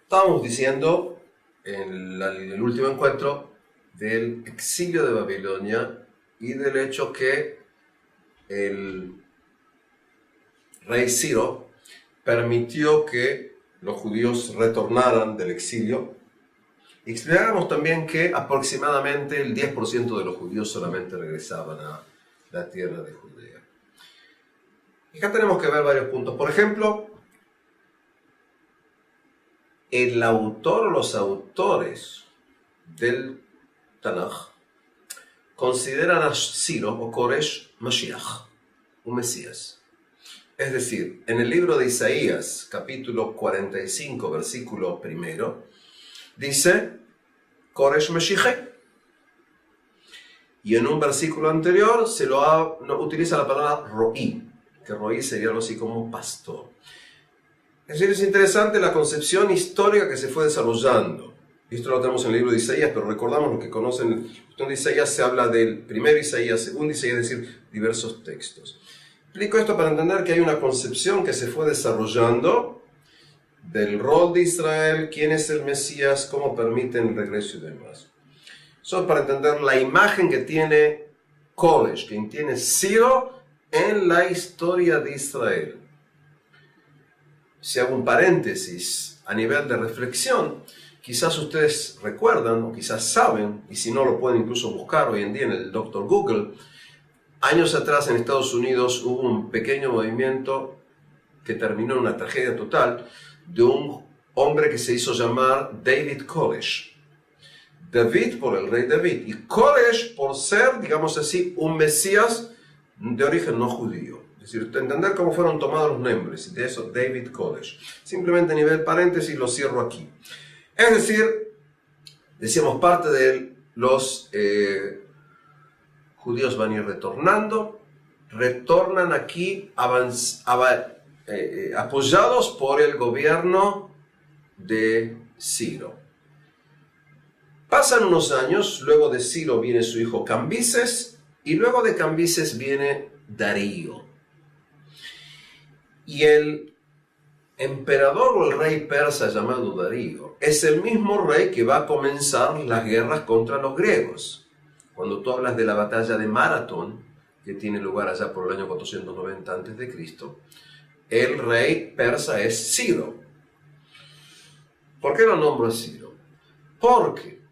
Estábamos diciendo en el último encuentro del exilio de Babilonia y del hecho que el rey Ciro permitió que los judíos retornaran del exilio. Y explicábamos también que aproximadamente el 10% de los judíos solamente regresaban a la tierra de Judea. Y acá tenemos que ver varios puntos. Por ejemplo, el autor o los autores del Tanaj consideran a Ciro o Koresh Mashiach, un Mesías. Es decir, en el libro de Isaías, capítulo 45, versículo 1, dice Koresh Mashiach. Y en un versículo anterior utiliza la palabra Roí, que Roí sería algo así como pastor. Es decir, es interesante la concepción histórica que se fue desarrollando. Esto lo tenemos en el libro de Isaías, pero recordamos lo que conocen. En el libro de Isaías se habla del primer Isaías, segundo Isaías, es decir, diversos textos. Explico esto para entender que hay una concepción que se fue desarrollando del rol de Israel, quién es el Mesías, cómo permiten el regreso y demás. Eso es para entender la imagen que tiene Koresh, que tiene Ciro en la historia de Israel. Si hago un paréntesis a nivel de reflexión, quizás ustedes recuerdan o quizás saben, y si no lo pueden incluso buscar hoy en día en el Dr. Google, años atrás en Estados Unidos hubo un pequeño movimiento que terminó en una tragedia total de un hombre que se hizo llamar David Koresh. David por el rey David y Koresh por ser, digamos así, un Mesías de origen no judío. Es decir, entender cómo fueron tomados los nombres, de eso David Koresh. Simplemente a nivel paréntesis lo cierro aquí. Es decir, decíamos parte de los judíos van a ir retornando, retornan aquí apoyados por el gobierno de Ciro. Pasan unos años, luego de Ciro viene su hijo Cambises y luego de Cambises viene Darío. Y el emperador o el rey persa llamado Darío es el mismo rey que va a comenzar las guerras contra los griegos. Cuando tú hablas de la batalla de Maratón, que tiene lugar allá por el año 490 a.C., el rey persa es Ciro. ¿Por qué lo nombro Ciro? Porque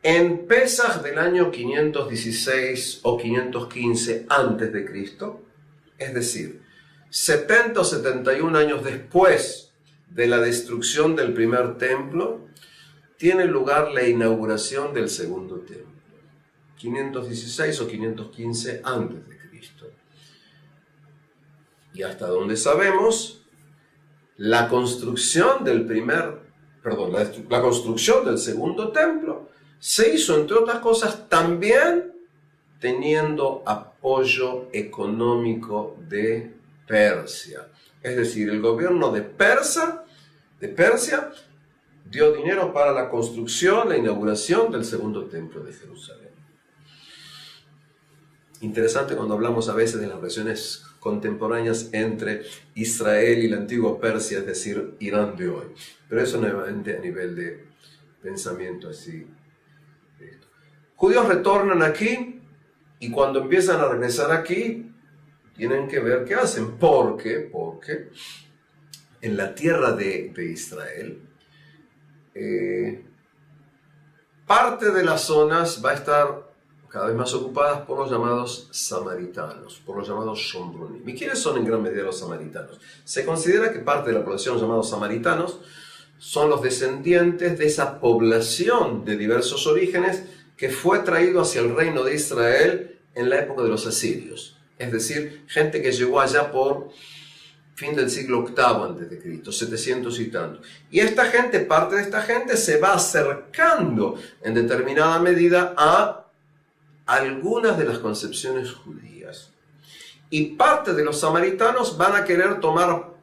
en Pesaj del año 516 o 515 a.C., es decir, 70 o 71 años después de la destrucción del primer templo, tiene lugar la inauguración del segundo templo. 516 o 515 a.C. Y hasta donde sabemos, la construcción del la construcción del segundo templo se hizo, entre otras cosas, también teniendo apoyo económico de Persia. Es decir, el gobierno de Persia dio dinero para la construcción, la inauguración del segundo templo de Jerusalén. Interesante cuando hablamos a veces de las relaciones contemporáneas entre Israel y la antigua Persia, es decir, Irán de hoy. Pero eso nuevamente a nivel de pensamiento así. Judíos retornan aquí y cuando empiezan a regresar aquí, tienen que ver qué hacen. ¿Por qué? Porque en la tierra de Israel, parte de las zonas va a estar cada vez más ocupadas por los llamados samaritanos, por los llamados Shombronim. ¿Y quiénes son en gran medida los samaritanos? Se considera que parte de la población llamados samaritanos son los descendientes de esa población de diversos orígenes que fue traído hacia el reino de Israel en la época de los asirios. Es decir, gente que llegó allá por fin del siglo VIII a.C., 700 y tanto. Y esta gente, parte de esta gente, se va acercando en determinada medida a algunas de las concepciones judías. Y parte de los samaritanos van a querer tomar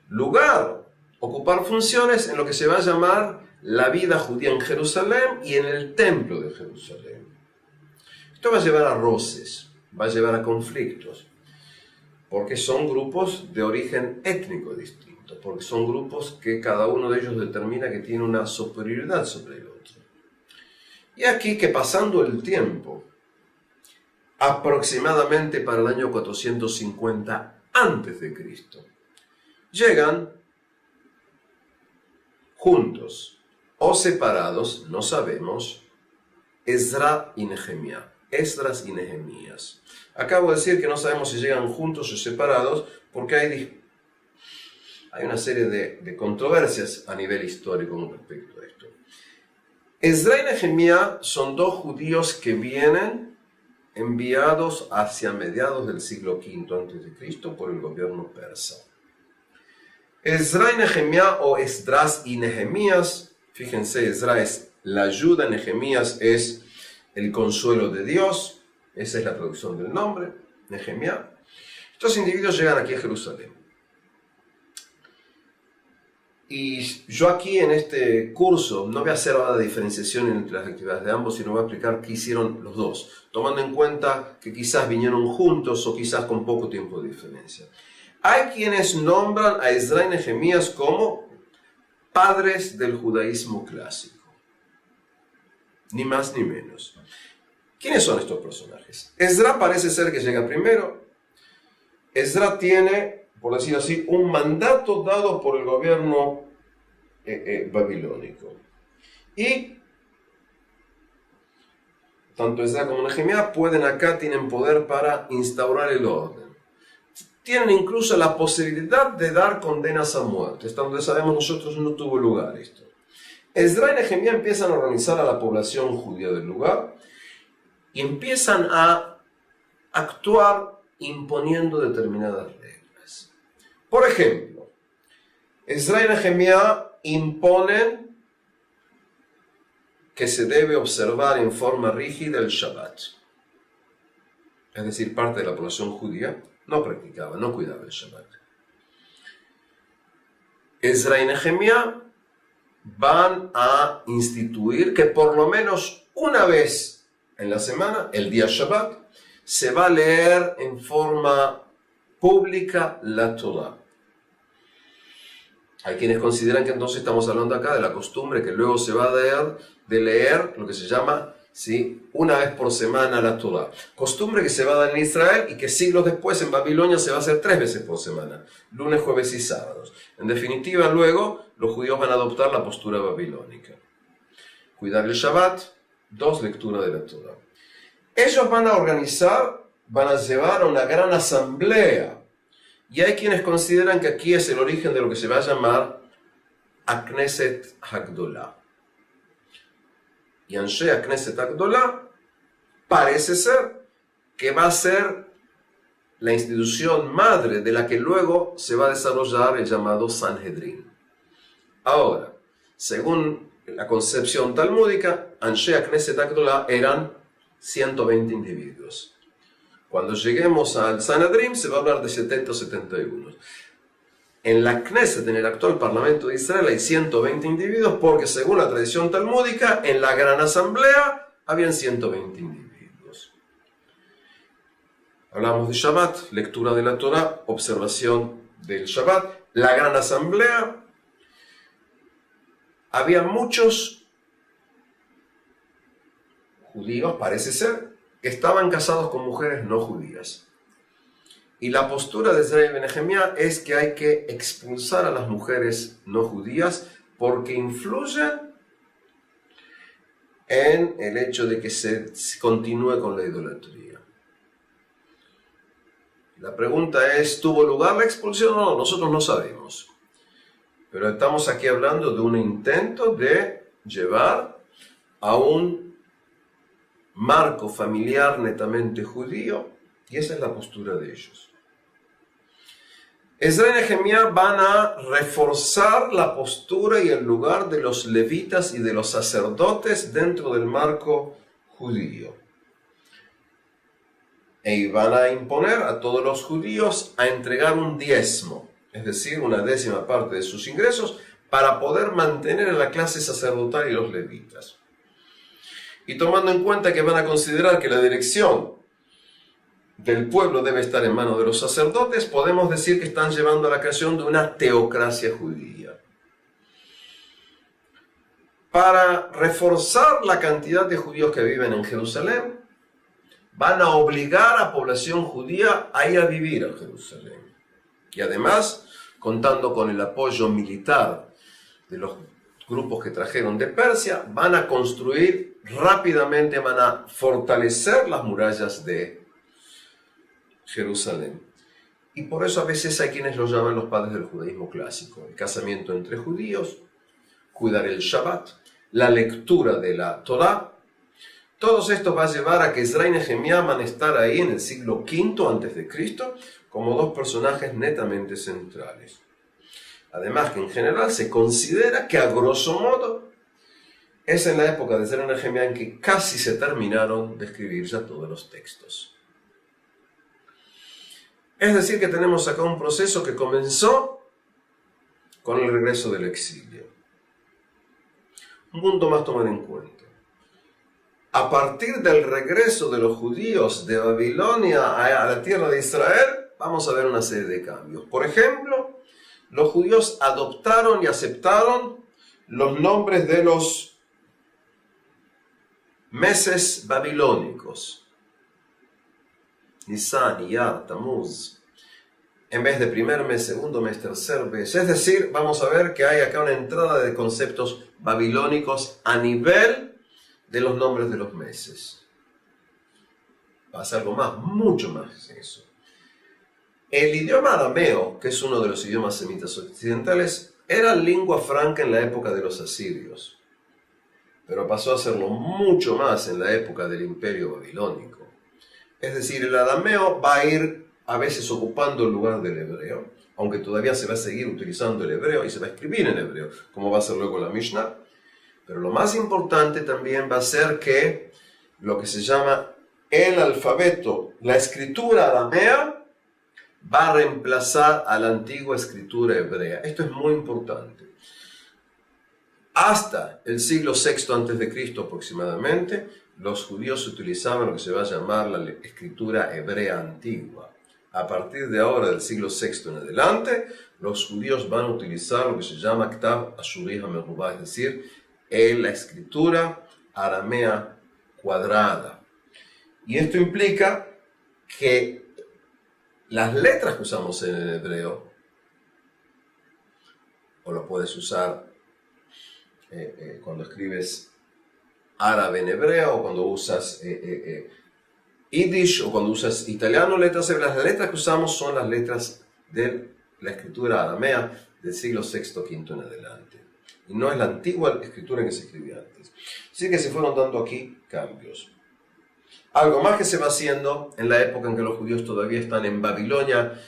lugar, ocupar funciones en lo que se va a llamar la vida judía en Jerusalén y en el templo de Jerusalén. Esto va a llevar a roces, va a llevar a conflictos, porque son grupos de origen étnico distinto. tanto, porque son grupos que cada uno de ellos determina que tiene una superioridad sobre el otro. Y aquí que pasando el tiempo, aproximadamente para el año 450 a.C., llegan juntos o separados, no sabemos, Esdras y Nehemías. Acabo de decir que no sabemos si llegan juntos o separados porque hay una serie de controversias a nivel histórico con respecto a esto. Esdras y Nehemías son dos judíos que vienen enviados hacia mediados del siglo V a.C. por el gobierno persa. Esdras y Nehemías, o Esdras y Nehemías, fíjense, Esdras es la ayuda, Nehemías es el consuelo de Dios, esa es la traducción del nombre, Nehemías. Estos individuos llegan aquí a Jerusalén. Y yo aquí en este curso no voy a hacer ahora la diferenciación entre las actividades de ambos, sino voy a explicar qué hicieron los dos, tomando en cuenta que quizás vinieron juntos o quizás con poco tiempo de diferencia. Hay quienes nombran a Esdras y Nehemías como padres del judaísmo clásico, ni más ni menos. ¿Quiénes son estos personajes? Esdras parece ser que llega primero. Esdras tiene, por decir así, un mandato dado por el gobierno babilónico. Y tanto Esdras como Nehemías tienen poder para instaurar el orden. Tienen incluso la posibilidad de dar condenas a muerte. Hasta donde sabemos nosotros no tuvo lugar esto. Esdras y Nehemías empiezan a organizar a la población judía del lugar y empiezan a actuar imponiendo determinadas reglas. Por ejemplo, Esdras y Nehemías imponen que se debe observar en forma rígida el Shabbat. Es decir, parte de la población judía no practicaba, no cuidaba el Shabbat. Esdras y Nehemías van a instituir que por lo menos una vez en la semana, el día Shabbat, se va a leer en forma pública la Torah. Hay quienes consideran que entonces estamos hablando acá de la costumbre que luego se va a dar de leer lo que se llama, ¿sí?, una vez por semana la Torah. Costumbre que se va a dar en Israel y que siglos después en Babilonia se va a hacer 3 veces por semana, lunes, jueves y sábados. En definitiva, luego los judíos van a adoptar la postura babilónica. Cuidar el Shabbat, 2 lecturas de la Torah. Ellos van a organizar, van a llevar a una gran asamblea. Y hay quienes consideran que aquí es el origen de lo que se va a llamar Knesset Hagdolah. Y Anshe Knesset Hagdolah parece ser que va a ser la institución madre de la que luego se va a desarrollar el llamado Sanhedrin. Ahora, según la concepción talmúdica, Anshe Knesset Hagdolah eran 120 individuos. Cuando lleguemos al Sanhedrin se va a hablar de 70 o 71. En la Knesset, en el actual Parlamento de Israel, hay 120 individuos porque según la tradición talmúdica, en la gran asamblea habían 120 individuos. Hablamos de Shabbat, lectura de la Torah, observación del Shabbat. La gran asamblea, había muchos judíos, parece ser, que estaban casados con mujeres no judías. Y la postura de Esdras y Nehemías es que hay que expulsar a las mujeres no judías porque influyen en el hecho de que se continúe con la idolatría. La pregunta es, ¿tuvo lugar la expulsión o no? Nosotros no sabemos. Pero estamos aquí hablando de un intento de llevar a un marco familiar netamente judío, y esa es la postura de ellos. Esdras y Nehemías van a reforzar la postura y el lugar de los levitas y de los sacerdotes dentro del marco judío. Y van a imponer a todos los judíos a entregar un diezmo, es decir, una 10ª parte de sus ingresos, para poder mantener a la clase sacerdotal y los levitas. Y tomando en cuenta que van a considerar que la dirección que el pueblo debe estar en manos de los sacerdotes, podemos decir que están llevando a la creación de una teocracia judía. Para reforzar la cantidad de judíos que viven en Jerusalén, van a obligar a la población judía a ir a vivir a Jerusalén. Y además, contando con el apoyo militar de los grupos que trajeron de Persia, van a construir rápidamente, van a fortalecer las murallas de Jerusalén. Y por eso a veces hay quienes lo llaman los padres del judaísmo clásico. El casamiento entre judíos, cuidar el Shabbat, la lectura de la Torá. Todo esto va a llevar a que Ezra y Nehemías van a estar ahí en el siglo V a.C. como dos personajes netamente centrales. Además que en general se considera que a grosso modo es en la época de Ezra y Nehemías en que casi se terminaron de escribir ya todos los textos. Es decir que tenemos acá un proceso que comenzó con el regreso del exilio. Un punto más a tomar en cuenta. A partir del regreso de los judíos de Babilonia a la tierra de Israel, vamos a ver una serie de cambios. Por ejemplo, los judíos adoptaron y aceptaron los nombres de los meses babilónicos. Nisan, Iyar, Tamuz, en vez de primer mes, segundo mes, tercer mes. Es decir, vamos a ver que hay acá una entrada de conceptos babilónicos a nivel de los nombres de los meses. Pasa algo más, mucho más que eso. El idioma arameo, que es uno de los idiomas semitas occidentales, era lengua franca en la época de los asirios, pero pasó a serlo mucho más en la época del imperio babilónico. Es decir, el arameo va a ir a veces ocupando el lugar del hebreo, aunque todavía se va a seguir utilizando el hebreo y se va a escribir en hebreo, como va a ser luego la Mishnah. Pero lo más importante también va a ser que lo que se llama el alfabeto, la escritura aramea, va a reemplazar a la antigua escritura hebrea. Esto es muy importante. Hasta el siglo VI a.C. aproximadamente, los judíos utilizaban lo que se va a llamar la escritura hebrea antigua. A partir de ahora, del siglo VI en adelante, los judíos van a utilizar lo que se llama Ktav Ashuri HaMerubah, es decir, la escritura aramea cuadrada. Y esto implica que las letras que usamos en el hebreo, o lo puedes usar cuando escribes árabe en hebreo, o cuando usas Yiddish, o cuando usas italiano, letras hebreas, las letras que usamos son las letras de la escritura aramea del siglo VI, V en adelante. Y no es la antigua escritura en que se escribía antes. Así que se fueron dando aquí cambios. Algo más que se va haciendo en la época en que los judíos todavía están en Babilonia,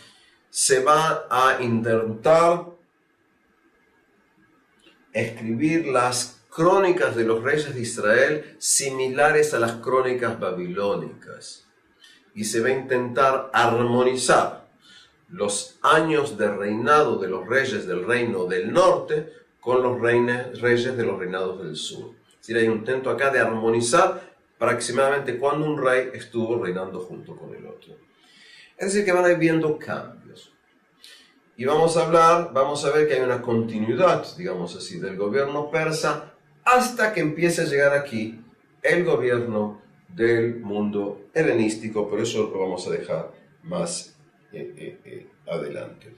se va a intentar escribir las crónicas de los reyes de Israel similares a las crónicas babilónicas. Y se va a intentar armonizar los años de reinado de los reyes del reino del norte con los reyes de los reinados del sur. Es decir, hay un intento acá de armonizar aproximadamente cuando un rey estuvo reinando junto con el otro. Es decir, que van a ir viendo cambios. Y vamos a ver que hay una continuidad, digamos así, del gobierno persa hasta que empiece a llegar aquí el gobierno del mundo helenístico, pero eso lo vamos a dejar más adelante.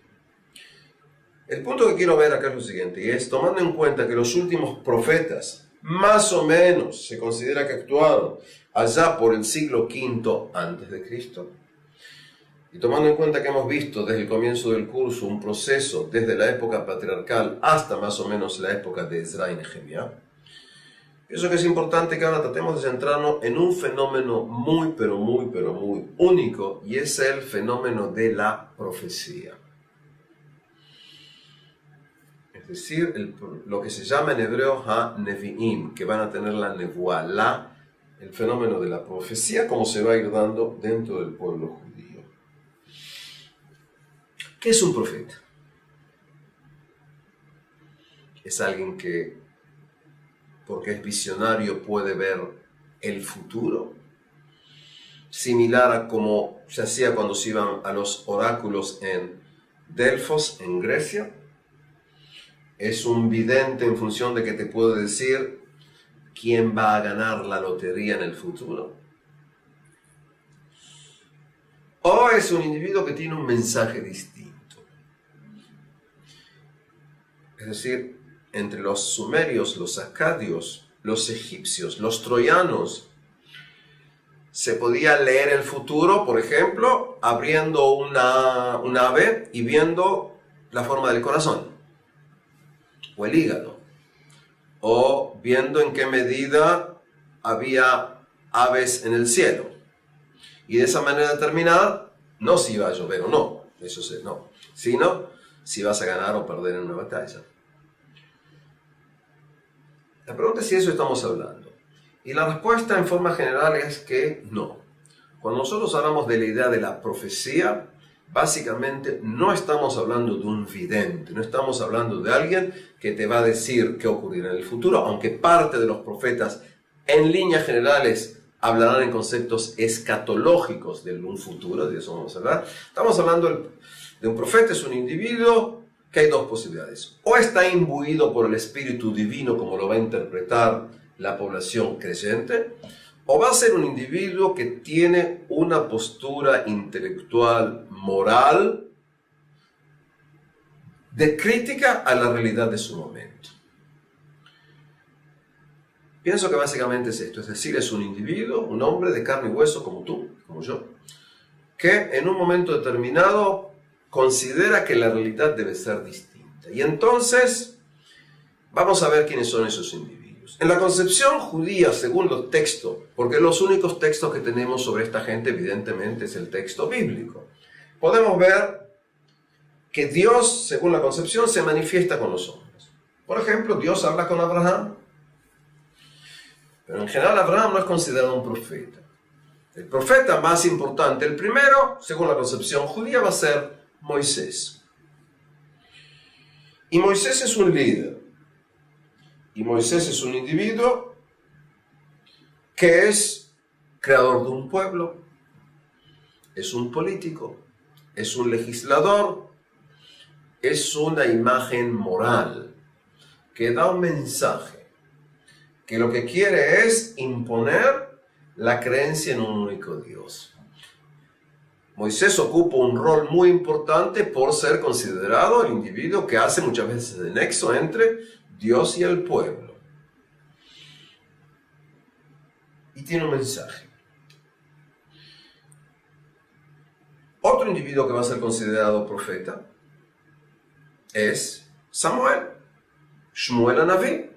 El punto que quiero ver acá es lo siguiente, y es tomando en cuenta que los últimos profetas, más o menos, se considera que actuaron allá por el siglo V a.C., y tomando en cuenta que hemos visto desde el comienzo del curso un proceso desde la época patriarcal hasta más o menos la época de Ezra y Nehemías, pienso que es importante que ahora tratemos de centrarnos en un fenómeno muy único, y es el fenómeno de la profecía. Es decir, lo que se llama en hebreo ha-nevi'im, que van a tener la nevuah, el fenómeno de la profecía, como se va a ir dando dentro del pueblo judío. ¿Qué es un profeta? Es alguien que, porque es visionario, puede ver el futuro. similar a como se hacía cuando se iban a los oráculos en Delfos, en Grecia. Es un vidente en función de que te puede decir quién va a ganar la lotería en el futuro. O es un individuo que tiene un mensaje distinto. Es decir, entre los sumerios, los acadios, los egipcios, los troyanos, se podía leer el futuro, por ejemplo, abriendo un ave y viendo la forma del corazón, o el hígado, o viendo en qué medida había aves en el cielo. Y de esa manera determinada, no si iba a llover o no, no, sino si vas a ganar o perder en una batalla. La pregunta es si eso estamos hablando. Y la respuesta en forma general es que no. Cuando nosotros hablamos de la idea de la profecía, básicamente no estamos hablando de un vidente, no estamos hablando de alguien que te va a decir qué ocurrirá en el futuro, aunque parte de los profetas en líneas generales hablarán en conceptos escatológicos de un futuro, de eso vamos a hablar. Estamos hablando de un profeta, es un individuo que hay dos posibilidades. O está imbuido por el Espíritu Divino, como lo va a interpretar la población creyente, o va a ser un individuo que tiene una postura intelectual, moral, de crítica a la realidad de su momento. Pienso que básicamente es esto, es decir, es un individuo, un hombre de carne y hueso como tú, como yo, que en un momento determinado considera que la realidad debe ser distinta. Y entonces vamos a ver quiénes son esos individuos. En la concepción judía, según los textos, porque los únicos textos que tenemos sobre esta gente evidentemente es el texto bíblico, podemos ver que Dios, según la concepción, se manifiesta con los hombres. Por ejemplo, Dios habla con Abraham, pero en general Abraham no es considerado un profeta. El profeta más importante, el primero, según la concepción judía, va a ser Moisés. Y Moisés es un líder. Y Moisés es un individuo que es creador de un pueblo, es un político, es un legislador, es una imagen moral que da un mensaje, que lo que quiere es imponer la creencia en un único Dios. Moisés ocupa un rol muy importante por ser considerado el individuo que hace muchas veces el nexo entre Dios y el pueblo. Y tiene un mensaje. Otro individuo que va a ser considerado profeta es Samuel, Shmuel Anaví.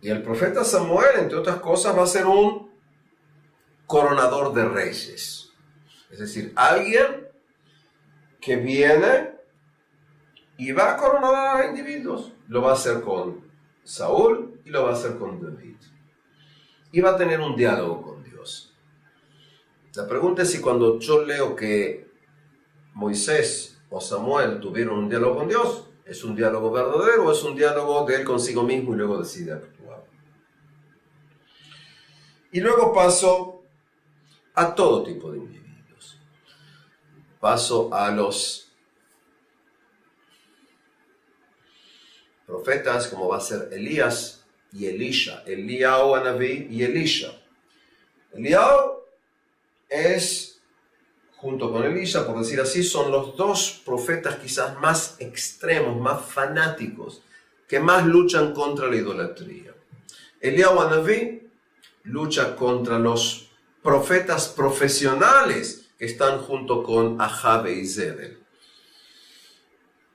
Y el profeta Samuel, entre otras cosas, va a ser un coronador de reyes. Es decir, alguien que viene y va a coronar a individuos. Lo va a hacer con Saúl y lo va a hacer con David. Y va a tener un diálogo con Dios. La pregunta es si cuando yo leo que Moisés o Samuel tuvieron un diálogo con Dios, ¿es un diálogo verdadero o es un diálogo de él consigo mismo y luego decide actuar? Y luego paso a todo tipo de individuos. Paso a los profetas, como va a ser Elías y Elisha, Eliyahu Anaví y Elisha. Eliyahu es, junto con Elisha, por decir así, son los dos profetas quizás más extremos, más fanáticos, que más luchan contra la idolatría. Eliyahu Anaví lucha contra los profetas profesionales que están junto con Ahab y Jezebel.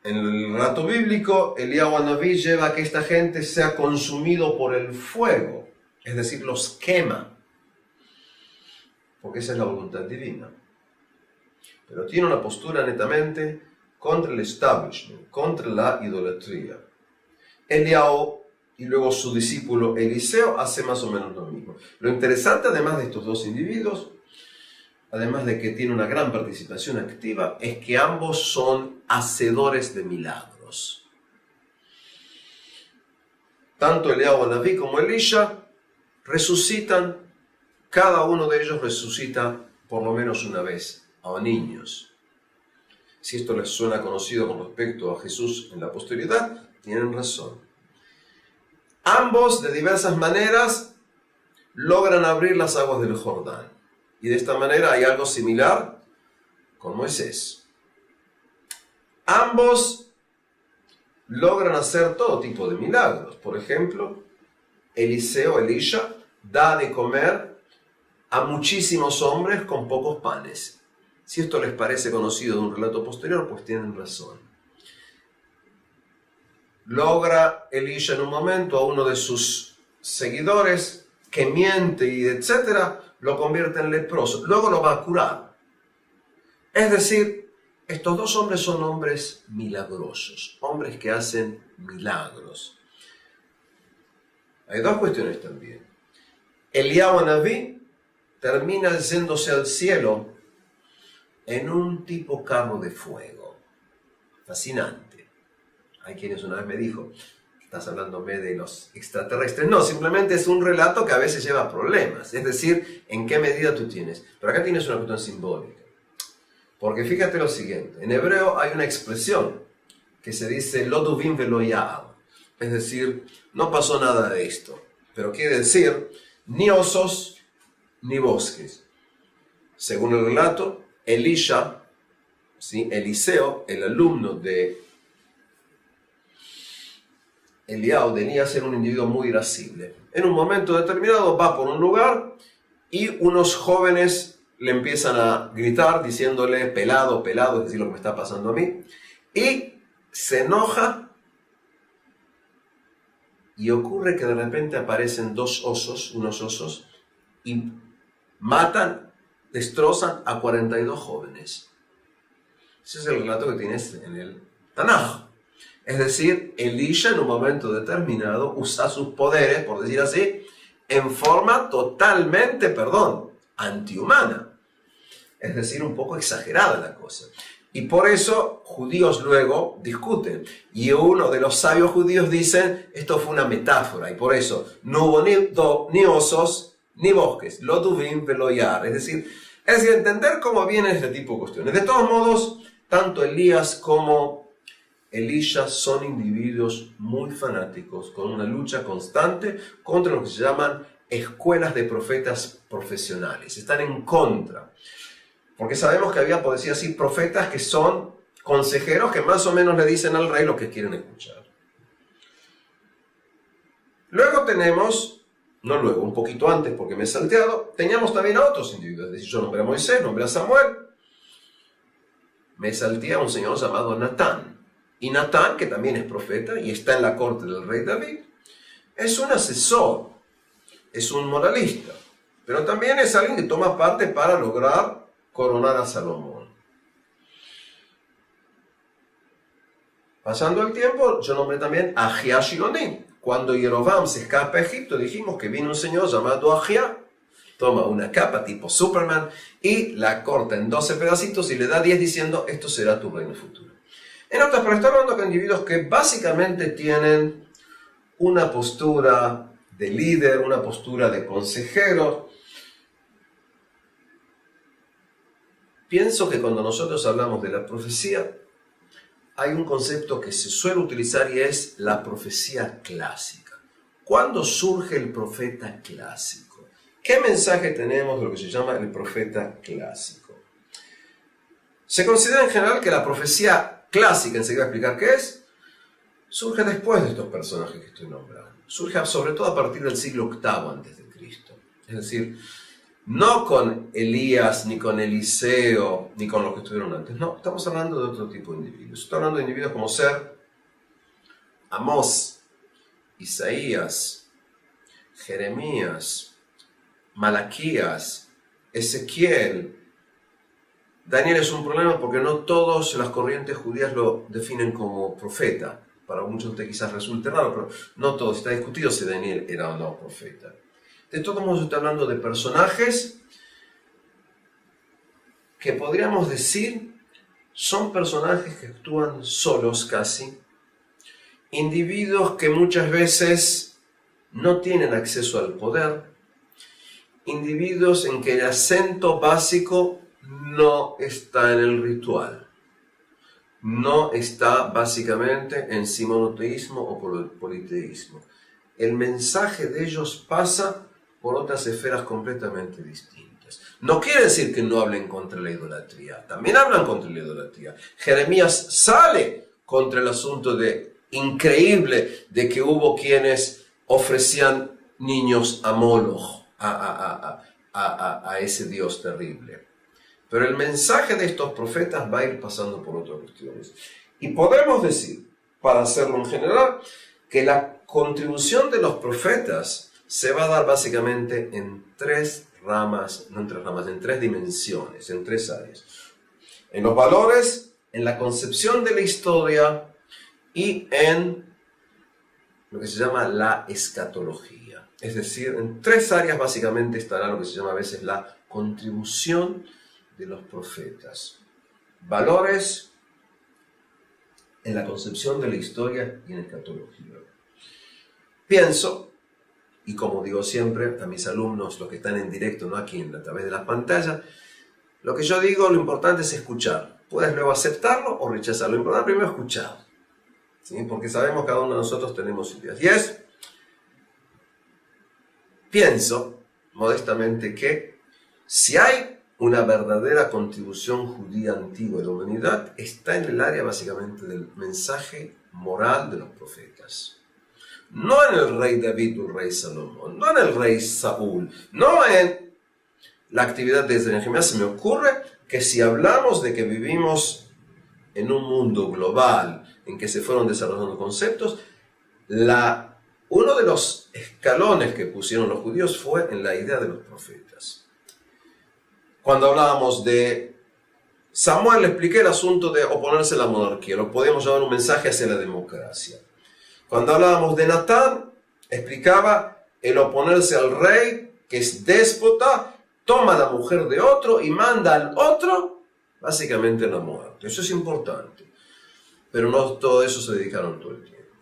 En el relato bíblico, Eliyahu Anaví lleva a que esta gente sea consumido por el fuego, es decir, los quema, porque esa es la voluntad divina. Pero tiene una postura netamente contra el establishment, contra la idolatría. Eliyahu y luego su discípulo Eliseo hace más o menos lo mismo. Lo interesante, además de estos dos individuos, además de que tiene una gran participación activa, es que ambos son hacedores de milagros. Tanto Eliyahu Anaví como Elisha resucitan cada uno de ellos resucita por lo menos una vez a niños. Si esto les suena conocido con respecto a Jesús en la posteridad, tienen razón. Ambos, de diversas maneras, logran abrir las aguas del Jordán. Y de esta manera hay algo similar con Moisés. Ambos logran hacer todo tipo de milagros. Por ejemplo, Elisha, da de comer a muchísimos hombres con pocos panes. Si esto les parece conocido de un relato posterior, pues tienen razón. Logra Elisha en un momento a uno de sus seguidores que miente y etcétera, lo convierte en leproso. Luego lo va a curar. Es decir, estos dos hombres son hombres milagrosos, hombres que hacen milagros. Hay dos cuestiones también. Eliyahu Anabí termina yéndose al cielo en un tipo carro de fuego. Fascinante. Hay quienes una vez me dijo, estás hablándome de los extraterrestres. No, simplemente es un relato que a veces lleva problemas. Es decir, en qué medida tú tienes. Pero acá tienes una cuestión simbólica. Porque fíjate lo siguiente. En hebreo hay una expresión que se dice lo duvim velo ya'ar. Es decir, no pasó nada de esto. Pero quiere decir, ni osos ni bosques. Según el relato, Elisha, ¿sí? Eliseo, el alumno de Eliyahu, tenía ser un individuo muy irascible. En un momento determinado va por un lugar y unos jóvenes le empiezan a gritar diciéndole pelado, pelado, es decir, lo que me está pasando a mí. Y se enoja y ocurre que de repente aparecen unos osos, y matan, destrozan a 42 jóvenes. Ese es el relato que tienes en el Tanaj. Es decir, Elisha en un momento determinado usa sus poderes, por decir así, en forma totalmente, antihumana. Es decir, un poco exagerada la cosa. Y por eso judíos luego discuten. Y uno de los sabios judíos dice, esto fue una metáfora. Y por eso no hubo ni osos ni bosques. Lo duvim velo ya'ar. Es decir, entender cómo viene este tipo de cuestiones. De todos modos, tanto Elías como Elisha son individuos muy fanáticos, con una lucha constante contra lo que se llaman escuelas de profetas profesionales. Están en contra. Porque sabemos que había, por decir así, profetas que son consejeros que más o menos le dicen al rey lo que quieren escuchar. Luego tenemos, un poquito antes porque me he salteado, teníamos también a otros individuos. Es decir, yo nombré a Moisés, nombré a Samuel. Me salté a un señor llamado Natán. Y Natán, que también es profeta y está en la corte del rey David, es un asesor, es un moralista, pero también es alguien que toma parte para lograr coronar a Salomón. Pasando el tiempo, yo nombré también a Ahía Shiloní. Cuando Jeroboam se escapa a Egipto, dijimos que vino un señor llamado Ahía, toma una capa tipo Superman y la corta en 12 pedacitos y le da 10 diciendo, esto será tu reino futuro. En otras palabras, estoy hablando con individuos que básicamente tienen una postura de líder, una postura de consejero. Pienso que cuando nosotros hablamos de la profecía, hay un concepto que se suele utilizar y es la profecía clásica. ¿Cuándo surge el profeta clásico? ¿Qué mensaje tenemos de lo que se llama el profeta clásico? Se considera en general que la profecía clásica, enseguida voy a explicar qué es, surge después de estos personajes que estoy nombrando. Surge sobre todo a partir del siglo VIII a.C. Es decir, no con Elías, ni con Eliseo, ni con los que estuvieron antes. No, estamos hablando de otro tipo de individuos. Estoy hablando de individuos como ser Amós, Isaías, Jeremías, Malaquías, Ezequiel. Daniel es un problema porque no todas las corrientes judías lo definen como profeta. Para muchos de ustedes quizás resulte raro, pero no todos. Está discutido si Daniel era o no profeta. De todos modos, estoy hablando de personajes que podríamos decir son personajes que actúan solos casi, individuos que muchas veces no tienen acceso al poder individuos en que el acento básico no está en el ritual, no está básicamente en sí monoteísmo o politeísmo. El mensaje de ellos pasa por otras esferas completamente distintas. No quiere decir que no hablen contra la idolatría, también hablan contra la idolatría. Jeremías sale contra el asunto increíble de que hubo quienes ofrecían niños a Moloch, a ese Dios terrible. Pero el mensaje de estos profetas va a ir pasando por otras cuestiones. Y podemos decir, para hacerlo en general, que la contribución de los profetas se va a dar básicamente en tres ramas, no en tres ramas, en tres dimensiones, en tres áreas. En los valores, en la concepción de la historia y en lo que se llama la escatología. Es decir, en tres áreas básicamente estará lo que se llama a veces la contribución de los profetas. Valores, en la concepción de la historia y en escatología. Pienso, y como digo siempre a mis alumnos, los que están en directo, no aquí a través de las pantallas, lo que yo digo, lo importante es escuchar. Puedes luego aceptarlo o rechazarlo. Lo importante primero es escuchar, ¿sí? Porque sabemos que cada uno de nosotros tenemos ideas. Y pienso modestamente que si hay una verdadera contribución judía antigua de la humanidad, está en el área básicamente del mensaje moral de los profetas. No en el rey David o el rey Salomón, no en el rey Saúl, no en la actividad de Jeremías. Se me ocurre que si hablamos de que vivimos en un mundo global en que se fueron desarrollando conceptos, uno de los escalones que pusieron los judíos fue en la idea de los profetas. Cuando hablábamos de Samuel, le expliqué el asunto de oponerse a la monarquía, lo podíamos llamar un mensaje hacia la democracia. Cuando hablábamos de Natán, explicaba el oponerse al rey, que es déspota, toma la mujer de otro y manda al otro, básicamente, a la muerte. Eso es importante, pero no todo eso se dedicaron todo el tiempo.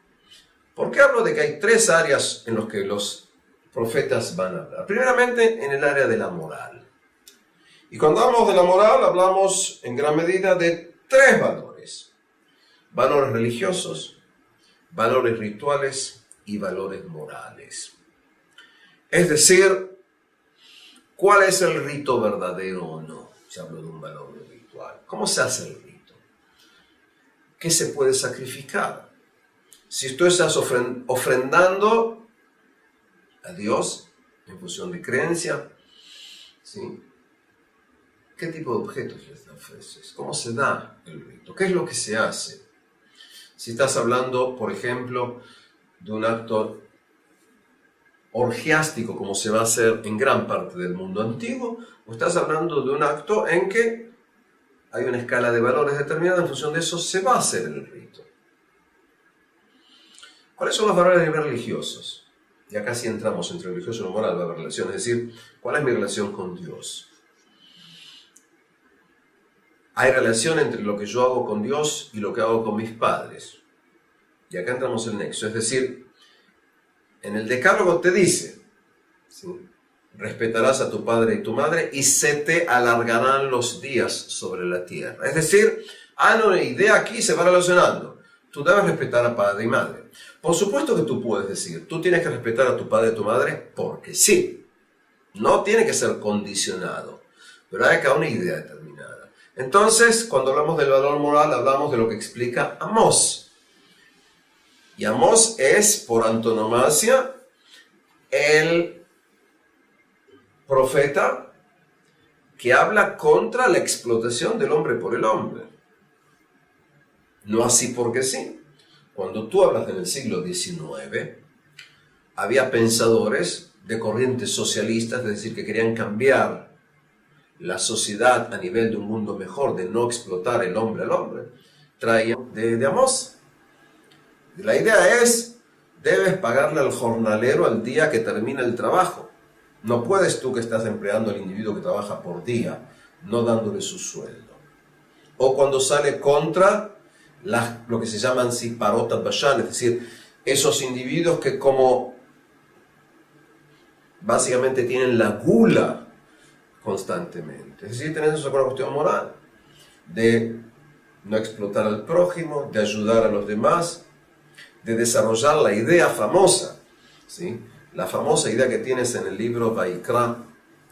¿Por qué hablo de que hay tres áreas en las que los profetas van a hablar? Primeramente, en el área de la moral. Y cuando hablamos de la moral, hablamos en gran medida de tres valores. Valores religiosos, valores rituales y valores morales. Es decir, ¿cuál es el rito verdadero o no? Se habla de un valor ritual. ¿Cómo se hace el rito? ¿Qué se puede sacrificar? Si tú estás ofrendando a Dios en función de creencia, ¿sí? ¿Qué tipo de objetos les ofreces? ¿Cómo se da el rito? ¿Qué es lo que se hace? Si estás hablando, por ejemplo, de un acto orgiástico, como se va a hacer en gran parte del mundo antiguo, o estás hablando de un acto en que hay una escala de valores determinada, en función de eso se va a hacer el rito. ¿Cuáles son los valores a nivel religiosos? Y acá sí entramos entre religioso y moral, la relación, es decir, ¿cuál es mi relación con Dios? Hay relación entre lo que yo hago con Dios y lo que hago con mis padres. Y acá entramos en el nexo. Es decir, en el Decálogo te dice, ¿sí? Respetarás a tu padre y tu madre y se te alargarán los días sobre la tierra. Es decir, una idea aquí se va relacionando. Tú debes respetar a padre y madre. Por supuesto que tú puedes decir, tú tienes que respetar a tu padre y tu madre porque sí. No tiene que ser condicionado. Pero hay acá una idea determinada. Entonces, cuando hablamos del valor moral, hablamos de lo que explica Amós. Y Amós es, por antonomasia, el profeta que habla contra la explotación del hombre por el hombre. No así porque sí. Cuando tú hablas del siglo XIX, había pensadores de corrientes socialistas, es decir, que querían cambiar la sociedad a nivel de un mundo mejor, de no explotar el hombre al hombre. Traían de Amós. La idea es, debes pagarle al jornalero al día que termina el trabajo. No puedes tú que estás empleando al individuo que trabaja por día, no dándole su sueldo. O cuando sale contra lo que se llaman siparotat bashan, es decir, esos individuos que como básicamente tienen la gula constantemente. Es decir, tenemos una cuestión moral de no explotar al prójimo, de ayudar a los demás, de desarrollar la idea famosa, ¿sí? La famosa idea que tienes en el libro Vaikra,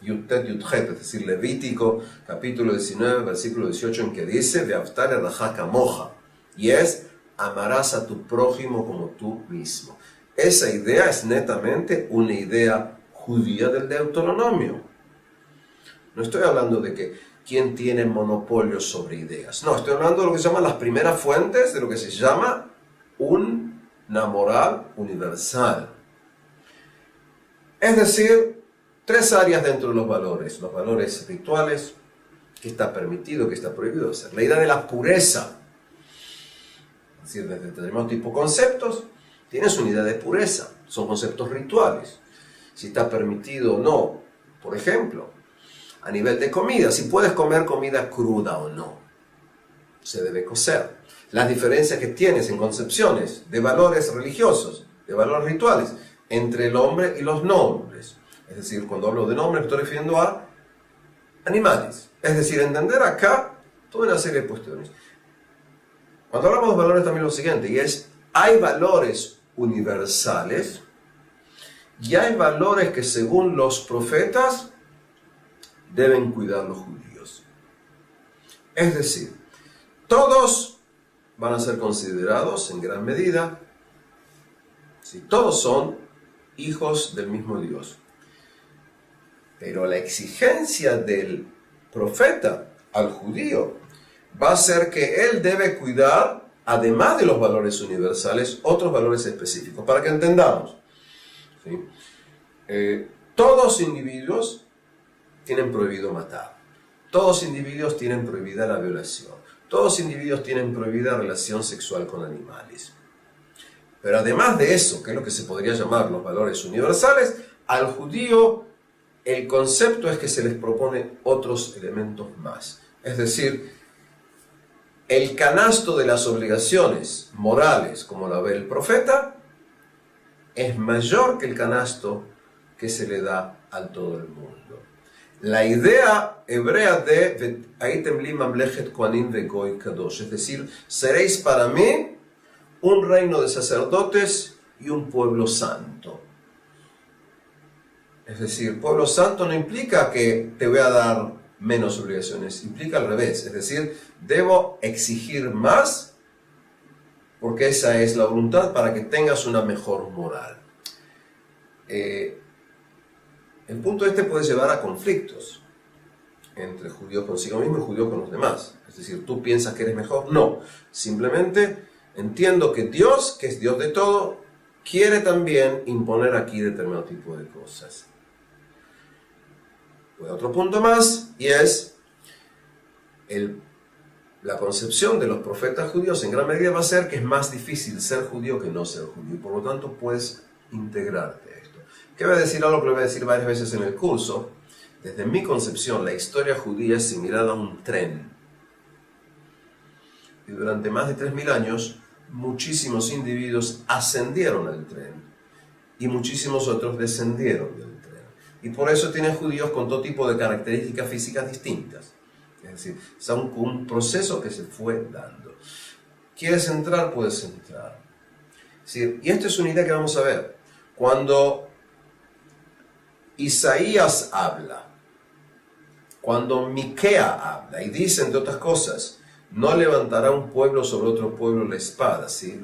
Yudtet Yudhet, es decir, Levítico, capítulo 19, versículo 18, en que dice, Ve'aftare rajaka moja, y es, amarás a tu prójimo como tú mismo. Esa idea es netamente una idea judía del Deuteronomio. No estoy hablando de que quién tiene monopolio sobre ideas. No, estoy hablando de lo que se llaman las primeras fuentes de lo que se llama una moral universal. Es decir, tres áreas dentro de los valores rituales, que está permitido, que está prohibido hacer. La idea de la pureza, es decir, desde determinados tipos de conceptos, tienes una idea de pureza, son conceptos rituales. Si está permitido o no, por ejemplo, a nivel de comida, si puedes comer comida cruda o no, se debe cocer. Las diferencias que tienes en concepciones de valores religiosos, de valores rituales, entre el hombre y los no hombres. Es decir, cuando hablo de nombres me estoy refiriendo a animales. Es decir, entender acá toda una serie de cuestiones. Cuando hablamos de valores también lo siguiente, y es, hay valores universales y hay valores que según los profetas deben cuidar los judíos. Es decir, todos van a ser considerados en gran medida, si todos son hijos del mismo Dios. Pero la exigencia del profeta al judío va a ser que él debe cuidar, además de los valores universales, otros valores específicos, para que entendamos. ¿Sí? Todos individuos tienen prohibido matar. Todos individuos tienen prohibida la violación. Todos individuos tienen prohibida relación sexual con animales. Pero además de eso, que es lo que se podría llamar los valores universales, al judío el concepto es que se les propone otros elementos más. Es decir, el canasto de las obligaciones morales, como la ve el profeta, es mayor que el canasto que se le da a todo el mundo. La idea hebrea de Aitem li mamlechet kohanim vegoy kadosh, es decir, seréis para mí un reino de sacerdotes y un pueblo santo. Es decir, pueblo santo no implica que te voy a dar menos obligaciones, implica al revés. Es decir, debo exigir más porque esa es la voluntad para que tengas una mejor moral. El punto este puede llevar a conflictos entre judíos consigo mismo y judíos con los demás. Es decir, ¿tú piensas que eres mejor? No, simplemente entiendo que Dios, que es Dios de todo, quiere también imponer aquí determinado tipo de cosas. Otro punto más, y es la concepción de los profetas judíos en gran medida va a ser que es más difícil ser judío que no ser judío, y por lo tanto puedes integrarte a esto. ¿Qué voy a decir? Algo que lo voy a decir varias veces en el curso. Desde mi concepción, la historia judía es similar a un tren. Y durante más de 3000 años, muchísimos individuos ascendieron al tren y muchísimos otros descendieron del tren. Y por eso tienen judíos con todo tipo de características físicas distintas. Es decir, es un proceso que se fue dando. ¿Quieres entrar? Puedes entrar. Es decir, y esta es una idea que vamos a ver. Cuando Isaías habla, cuando Miquea habla y dice, entre otras cosas, no levantará un pueblo sobre otro pueblo la espada, ¿sí?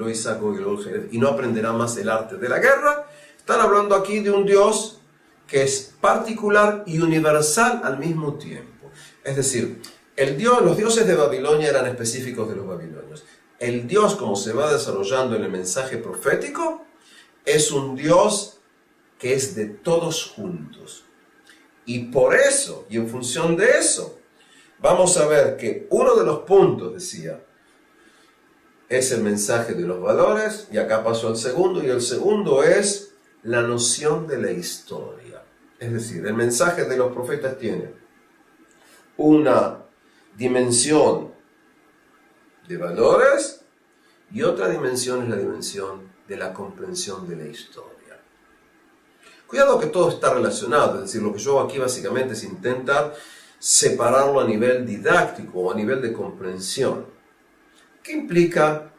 Y no aprenderá más el arte de la guerra, están hablando aquí de un Dios que es particular y universal al mismo tiempo. Es decir, los dioses de Babilonia eran específicos de los babilonios. El Dios, como se va desarrollando en el mensaje profético, es un Dios que es de todos juntos. Y por eso, y en función de eso, vamos a ver que uno de los puntos, decía, es el mensaje de los valores, y acá pasó al segundo, y el segundo es la noción de la historia. Es decir, el mensaje de los profetas tiene una dimensión de valores y otra dimensión es la dimensión de la comprensión de la historia. Cuidado que todo está relacionado, es decir, lo que yo hago aquí básicamente es intentar separarlo a nivel didáctico o a nivel de comprensión. ¿Qué implica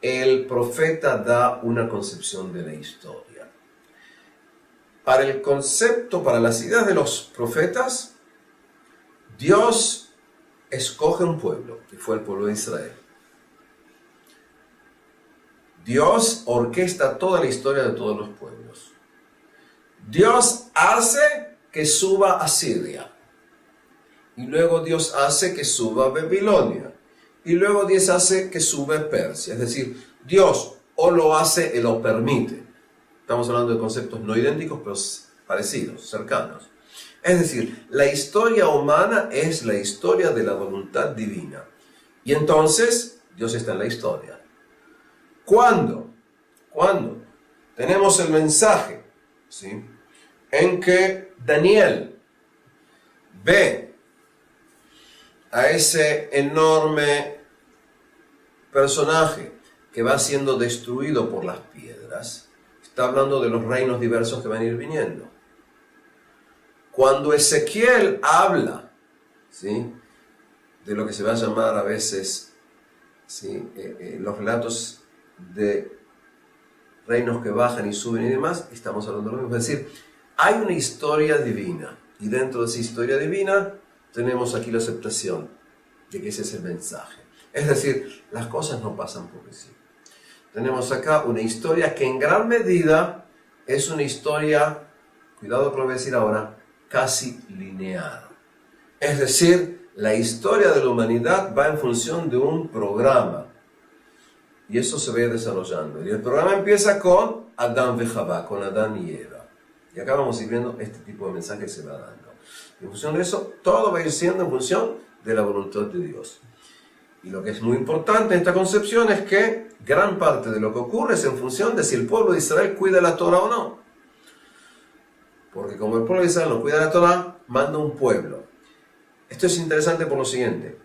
el profeta da una concepción de la historia? Para el concepto, para las ideas de los profetas, Dios escoge un pueblo, que fue el pueblo de Israel. Dios orquesta toda la historia de todos los pueblos. Dios hace que suba a Siria. Y luego Dios hace que suba a Babilonia. Y luego Dios hace que suba a Persia. Es decir, Dios o lo hace o lo permite. Estamos hablando de conceptos no idénticos, pero parecidos, cercanos. Es decir, la historia humana es la historia de la voluntad divina. Y entonces, Dios está en la historia. ¿Cuándo? ¿Cuándo? Tenemos el mensaje, ¿sí?, en que Daniel ve a ese enorme personaje que va siendo destruido por las piedras. Está hablando de los reinos diversos que van a ir viniendo. Cuando Ezequiel habla, ¿sí?, de lo que se va a llamar a veces, ¿sí?, los relatos de reinos que bajan y suben y demás, estamos hablando de lo mismo. Es decir, hay una historia divina, y dentro de esa historia divina tenemos aquí la aceptación de que ese es el mensaje. Es decir, las cosas no pasan porque sí. Tenemos acá una historia que en gran medida es una historia, cuidado con lo que voy a decir ahora, casi lineal. Es decir, la historia de la humanidad va en función de un programa. Y eso se va desarrollando. Y el programa empieza con Adán y Javá, con Adán y Eva. Y acá vamos a ir viendo este tipo de mensaje que se va dando. En función de eso, todo va a ir siendo en función de la voluntad de Dios. Y lo que es muy importante en esta concepción es que gran parte de lo que ocurre es en función de si el pueblo de Israel cuida la Torah o no. Porque como el pueblo de Israel no cuida la Torah, manda un pueblo. Esto es interesante por lo siguiente.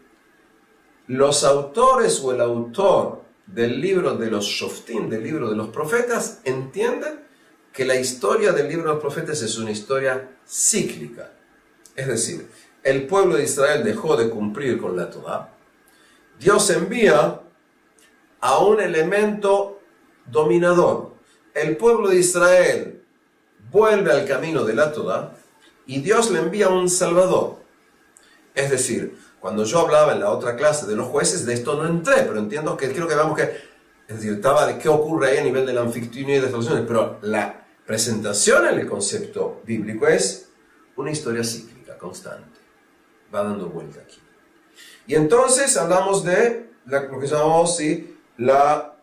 Los autores o el autor del libro de los Shoftim, del libro de los profetas, entienden que la historia del libro de los profetas es una historia cíclica. Es decir, el pueblo de Israel dejó de cumplir con la Torah. Dios envía a un elemento dominador. El pueblo de Israel vuelve al camino de la Torah y Dios le envía un salvador. Es decir, cuando yo hablaba en la otra clase de los jueces, de esto no entré, pero entiendo que quiero que veamos que, es decir, estaba de qué ocurre ahí a nivel del anfictionio y de las traducciones, pero la presentación en el concepto bíblico es una historia cíclica, constante. Va dando vuelta aquí. Y entonces hablamos de lo que llamamos, ¿sí?, la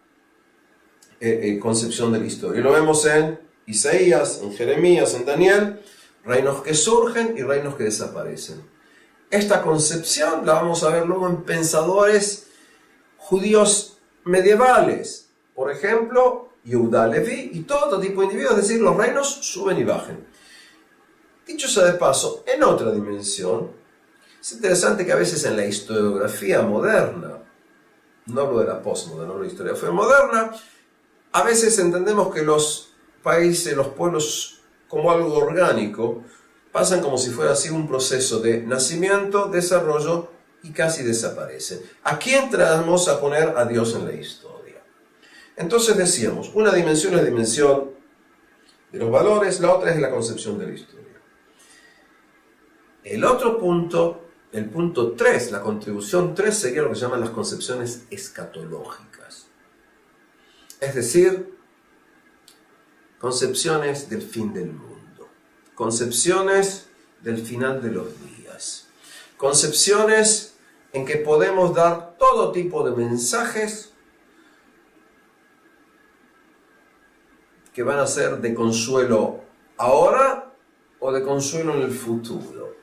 concepción de la historia. Y lo vemos en Isaías, en Jeremías, en Daniel, reinos que surgen y reinos que desaparecen. Esta concepción la vamos a ver luego en pensadores judíos medievales. Por ejemplo, Yehuda Leví y todo otro tipo de individuos, es decir, los reinos suben y bajan. Dicho sea de paso, en otra dimensión, es interesante que a veces en la historiografía moderna, no hablo de la postmoderna, hablo de la historiografía moderna, a veces entendemos que los países, los pueblos, como algo orgánico, pasan como si fuera así un proceso de nacimiento, desarrollo y casi desaparecen. Aquí entramos a poner a Dios en la historia. Entonces decíamos, una dimensión es la dimensión de los valores, la otra es la concepción de la historia. El otro punto, el punto 3, la contribución 3, sería lo que se llaman las concepciones escatológicas. Es decir, concepciones del fin del mundo, concepciones del final de los días, concepciones en que podemos dar todo tipo de mensajes que van a ser de consuelo ahora o de consuelo en el futuro.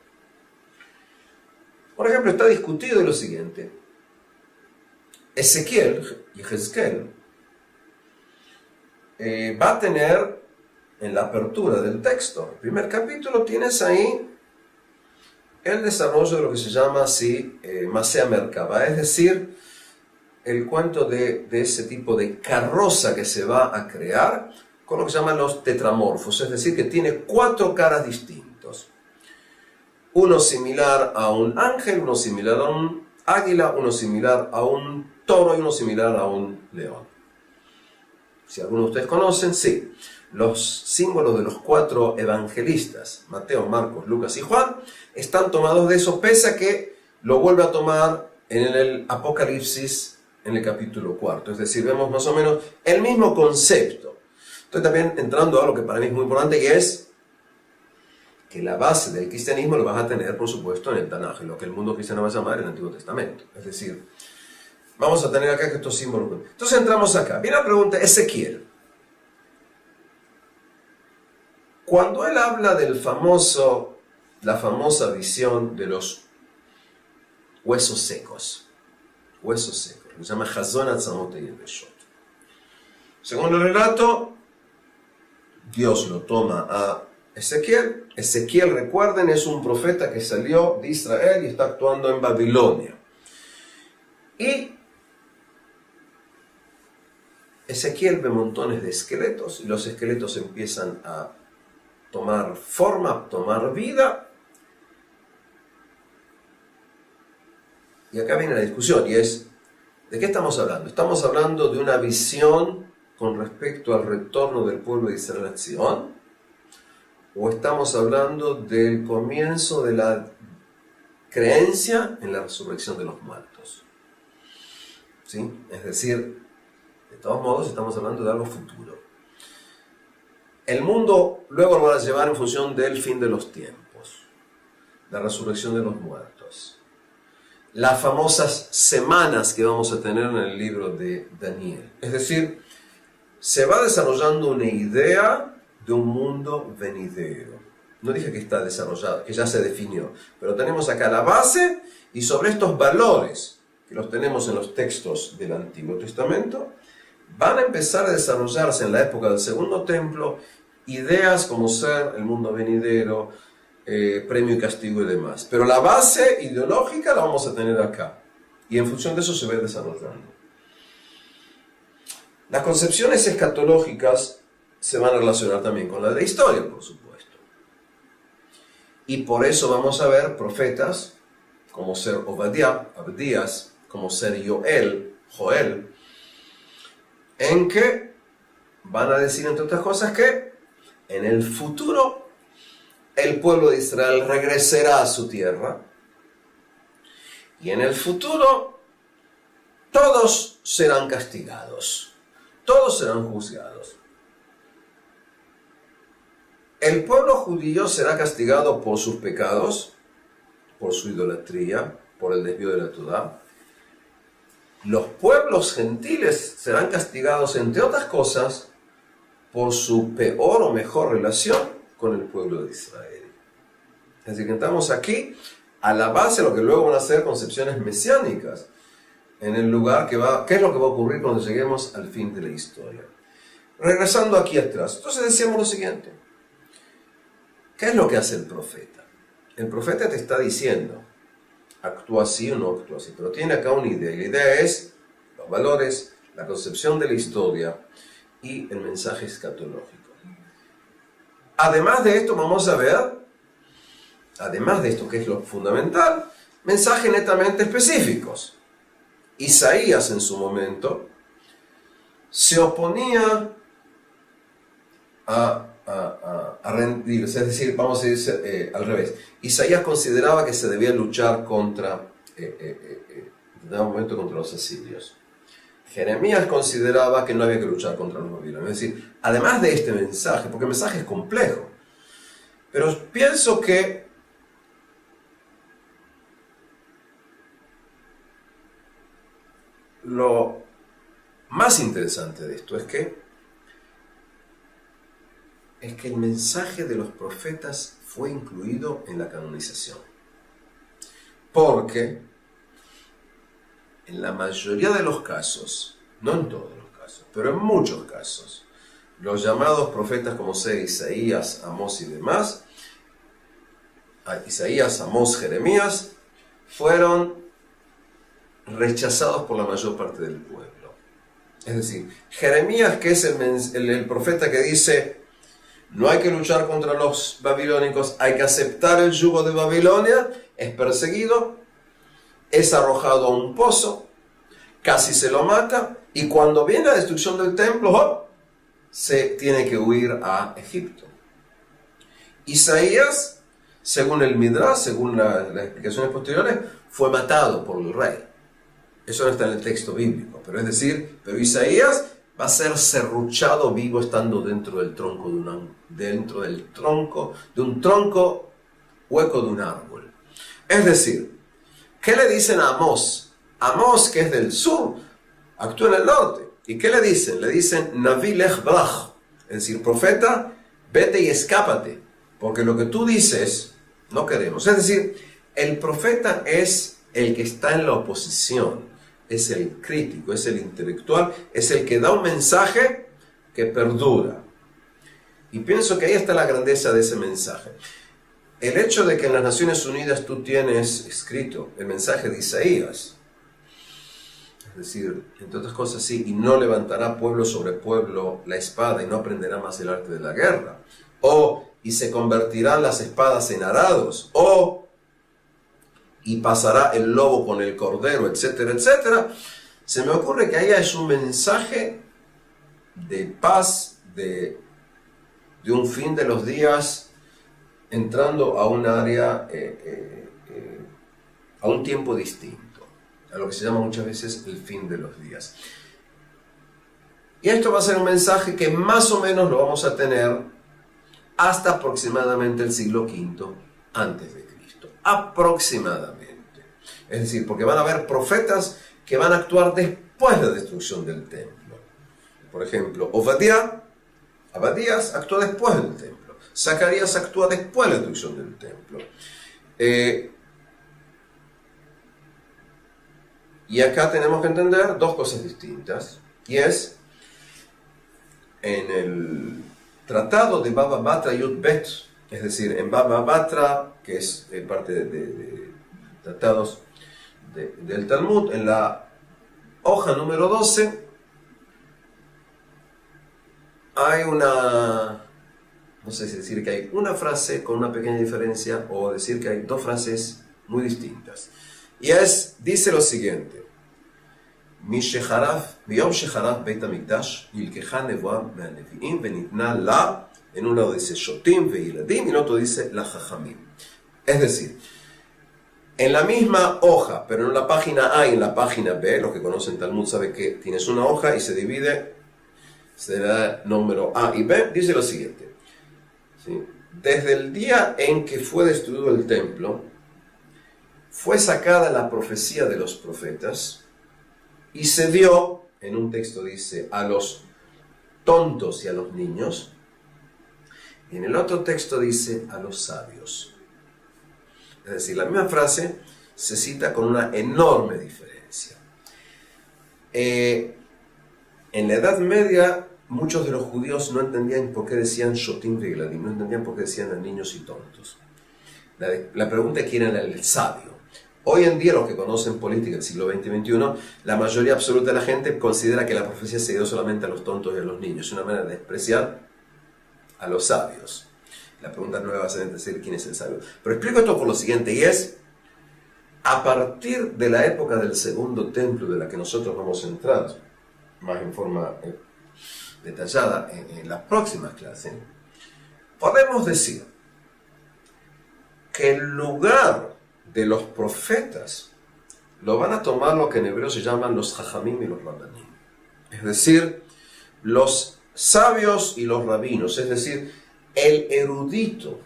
Por ejemplo, está discutido lo siguiente. Ezequiel y Jezquiel va a tener en la apertura del texto, el primer capítulo, tienes ahí el desarrollo de lo que se llama así Masea Merkabah, es decir, el cuento de ese tipo de carroza que se va a crear con lo que se llaman los tetramorfos, es decir, que tiene 4 caras distintos. Uno similar a un ángel, uno similar a un águila, uno similar a un toro y uno similar a un león. Si algunos de ustedes conocen, sí. Los símbolos de los 4 evangelistas, Mateo, Marcos, Lucas y Juan, están tomados de eso, pese a que lo vuelve a tomar en el Apocalipsis en el capítulo 4. Es decir, vemos más o menos el mismo concepto. Estoy también entrando a algo que para mí es muy importante, y es que la base del cristianismo lo vas a tener, por supuesto, en el Tanaj, en lo que el mundo cristiano va a llamar el Antiguo Testamento. Es decir, vamos a tener acá que estos símbolos. Entonces entramos acá. Viene la pregunta, Ezequiel. Cuando él habla del la famosa visión de los huesos secos, lo que se llama Hazon Atzamot Yebeshot. Según el relato, Dios lo toma a Ezequiel. Ezequiel, recuerden, es un profeta que salió de Israel y está actuando en Babilonia. Y Ezequiel ve montones de esqueletos, y los esqueletos empiezan a tomar forma, a tomar vida. Y acá viene la discusión, y es, ¿de qué estamos hablando? ¿Estamos hablando de una visión con respecto al retorno del pueblo de Israel a Sion? ¿O estamos hablando del comienzo de la creencia en la resurrección de los muertos? ¿Sí? Es decir, de todos modos estamos hablando de algo futuro. El mundo luego lo va a llevar en función del fin de los tiempos, la resurrección de los muertos, las famosas semanas que vamos a tener en el libro de Daniel. Es decir, se va desarrollando una idea de un mundo venidero. No dije que está desarrollado, que ya se definió, pero tenemos acá la base, y sobre estos valores, que los tenemos en los textos del Antiguo Testamento, van a empezar a desarrollarse en la época del Segundo Templo ideas como ser el mundo venidero, premio y castigo y demás. Pero la base ideológica la vamos a tener acá, y en función de eso se va desarrollando. Las concepciones escatológicas se van a relacionar también con la de la historia, por supuesto. Y por eso vamos a ver profetas como ser Abdías, como ser Joel, en que van a decir, entre otras cosas, que en el futuro el pueblo de Israel regresará a su tierra, y en el futuro todos serán castigados, todos serán juzgados. El pueblo judío será castigado por sus pecados, por su idolatría, por el desvío de la Torá. Los pueblos gentiles serán castigados, entre otras cosas, por su peor o mejor relación con el pueblo de Israel. Es decir, que estamos aquí a la base de lo que luego van a ser concepciones mesiánicas, en el lugar ¿qué es lo que va a ocurrir cuando lleguemos al fin de la historia? Regresando aquí atrás, entonces decíamos lo siguiente. ¿Qué es lo que hace el profeta? El profeta te está diciendo, actúa así o no actúa así, pero tiene acá una idea, y la idea es los valores, la concepción de la historia y el mensaje escatológico. Además de esto vamos a ver, además de esto que es lo fundamental, mensajes netamente específicos. Isaías en su momento se oponía a rendirse, es decir, vamos a decir al revés. Isaías consideraba que se debía luchar en un momento contra los asirios. Jeremías consideraba que no había que luchar contra los babilonios. Es decir, además de este mensaje, porque el mensaje es complejo, pero pienso que lo más interesante de esto es que el mensaje de los profetas fue incluido en la canonización. Porque en la mayoría de los casos, no en todos los casos, pero en muchos casos, los llamados profetas como ser Isaías, Amós y demás, Isaías, Amós, Jeremías, fueron rechazados por la mayor parte del pueblo. Es decir, Jeremías, que es el profeta que dice, no hay que luchar contra los babilónicos, hay que aceptar el yugo de Babilonia, es perseguido, es arrojado a un pozo, casi se lo mata, y cuando viene la destrucción del templo, ¡oh!, se tiene que huir a Egipto. Isaías, según el Midrash, según las explicaciones posteriores, fue matado por el rey. Eso no está en el texto bíblico, pero es decir, pero Isaías va a ser serruchado vivo estando dentro del tronco de un tronco hueco de un árbol. Es decir, ¿qué le dicen a Amós? Amós, que es del sur, actúa en el norte. ¿Y qué le dicen? Le dicen Naví lech brach, es decir, profeta, vete y escápate, porque lo que tú dices no queremos. Es decir, el profeta es el que está en la oposición, es el crítico, es el intelectual, es el que da un mensaje que perdura. Y pienso que ahí está la grandeza de ese mensaje. El hecho de que en las Naciones Unidas tú tienes escrito el mensaje de Isaías, es decir, entre otras cosas, sí, y no levantará pueblo sobre pueblo la espada y no aprenderá más el arte de la guerra, o y se convertirán las espadas en arados, o y pasará el lobo con el cordero, etcétera, etcétera. Se me ocurre que ahí es un mensaje de paz, de un fin de los días, entrando a un área, a un tiempo distinto, a lo que se llama muchas veces el fin de los días. Y esto va a ser un mensaje que más o menos lo vamos a tener hasta aproximadamente el siglo V antes de Cristo. Aproximadamente. Es decir, porque van a haber profetas que van a actuar después de la destrucción del templo. Por ejemplo, Abadías actúa después del templo. Zacarías actúa después de la destrucción del templo. Y acá tenemos que entender dos cosas distintas. Y es, en el tratado de Baba Batra Yud Bet, es decir, en Baba Batra, que es parte de tratados del Talmud, en la hoja número 12, hay una, no sé si decir que hay una frase con una pequeña diferencia o decir que hay dos frases muy distintas. Y dice lo siguiente: Miyom shecharaf Beit HaMikdash nilkeja nevoa me'anevi'im venitna la. En un lado dice Shotim ve'Yiladim y en otro dice la Jajamim. Es decir, en la misma hoja, pero en la página A y en la página B, los que conocen Talmud saben que tienes una hoja y se divide, se da número A y B, dice lo siguiente: ¿sí? Desde el día en que fue destruido el templo, fue sacada la profecía de los profetas y se dio, en un texto dice, a los tontos y a los niños, y en el otro texto dice a los sabios. Es decir, la misma frase se cita con una enorme diferencia. En la Edad Media, muchos de los judíos no entendían por qué decían Shotim ve'Yiladim, no entendían por qué decían a niños y tontos. La pregunta es quién era el sabio. Hoy en día, los que conocen política del siglo XX y XXI, la mayoría absoluta de la gente considera que la profecía se dio solamente a los tontos y a los niños. Es una manera de despreciar a los sabios. La pregunta nueva va a ser decir quién es el sabio. Pero explico esto por lo siguiente, y es, a partir de la época del segundo templo, de la que nosotros vamos a entrar más en forma detallada en las próximas clases, podemos decir que el lugar de los profetas lo van a tomar lo que en hebreo se llaman los Jajamim y los Rabbanim. Es decir, los sabios y los rabinos, es decir, el erudito,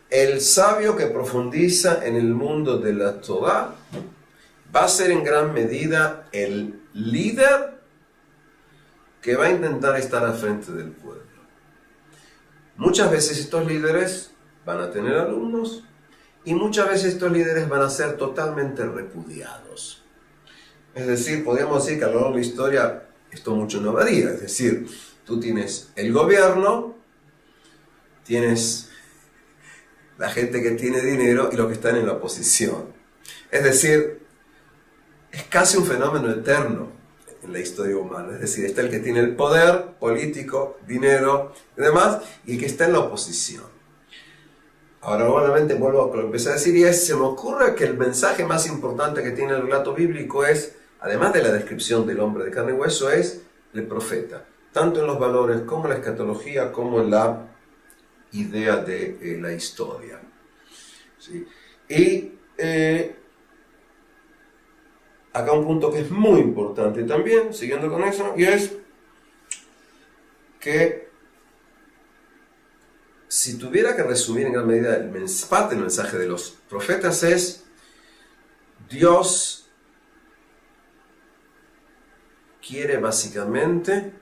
el sabio que profundiza en el mundo de la Torah, va a ser en gran medida el líder que va a intentar estar al frente del pueblo. Muchas veces estos líderes van a tener alumnos y muchas veces estos líderes van a ser totalmente repudiados. Es decir, podríamos decir que a lo largo de la historia esto mucho no varía. Es decir, tú tienes el gobierno, tienes la gente que tiene dinero y los que están en la oposición. Es decir, es casi un fenómeno eterno en la historia humana. Es decir, está el que tiene el poder político, dinero y demás, y el que está en la oposición. Ahora nuevamente vuelvo a lo que empecé a decir, y se me ocurre que el mensaje más importante que tiene el relato bíblico es, además de la descripción del hombre de carne y hueso, es el profeta, tanto en los valores como en la escatología, como en la idea de la historia. ¿Sí? Y acá un punto que es muy importante también, siguiendo con eso, y es que si tuviera que resumir en gran medida parte del mensaje de los profetas es: Dios quiere básicamente,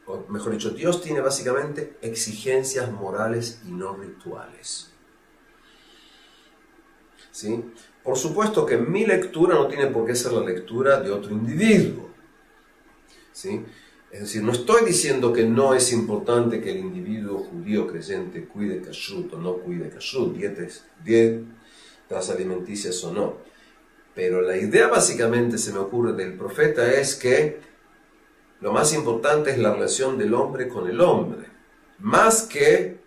o mejor dicho, Dios tiene básicamente exigencias morales y no rituales. ¿Sí? Por supuesto que mi lectura no tiene por qué ser la lectura de otro individuo. ¿Sí? Es decir, no estoy diciendo que no es importante que el individuo judío creyente cuide kashrut o no cuide kashrut, dietas alimenticias o no. Pero la idea básicamente, se me ocurre, del profeta es que lo más importante es la relación del hombre con el hombre, más que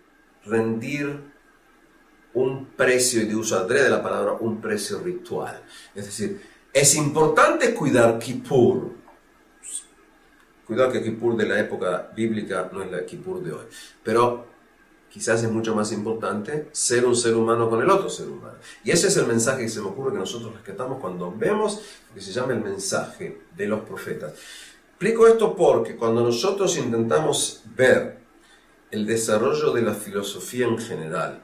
rendir un precio, y de uso adrede la palabra, un precio ritual. Es decir, es importante cuidar Kippur. Cuidado que Kippur de la época bíblica no es la Kippur de hoy. Pero quizás es mucho más importante ser un ser humano con el otro ser humano. Y ese es el mensaje que se me ocurre que nosotros rescatamos cuando vemos lo que se llama el mensaje de los profetas. Explico esto porque cuando nosotros intentamos ver el desarrollo de la filosofía en general,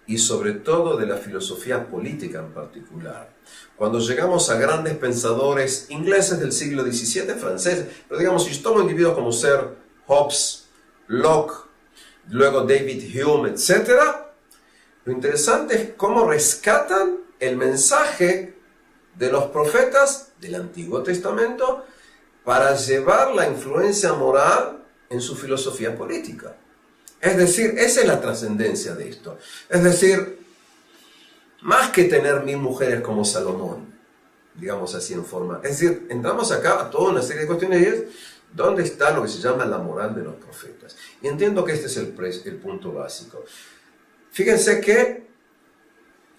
y sobre todo de la filosofía política en particular, cuando llegamos a grandes pensadores ingleses del siglo XVII, franceses, pero digamos, si tomo individuos como ser Hobbes, Locke, luego David Hume, etc., lo interesante es cómo rescatan el mensaje de los profetas del Antiguo Testamento para llevar la influencia moral en su filosofía política. Es decir, esa es la trascendencia de esto. Es decir, más que tener 1000 mujeres como Salomón, digamos así en forma. Es decir, entramos acá a toda una serie de cuestiones y es dónde está lo que se llama la moral de los profetas. Y entiendo que este es el punto básico. Fíjense que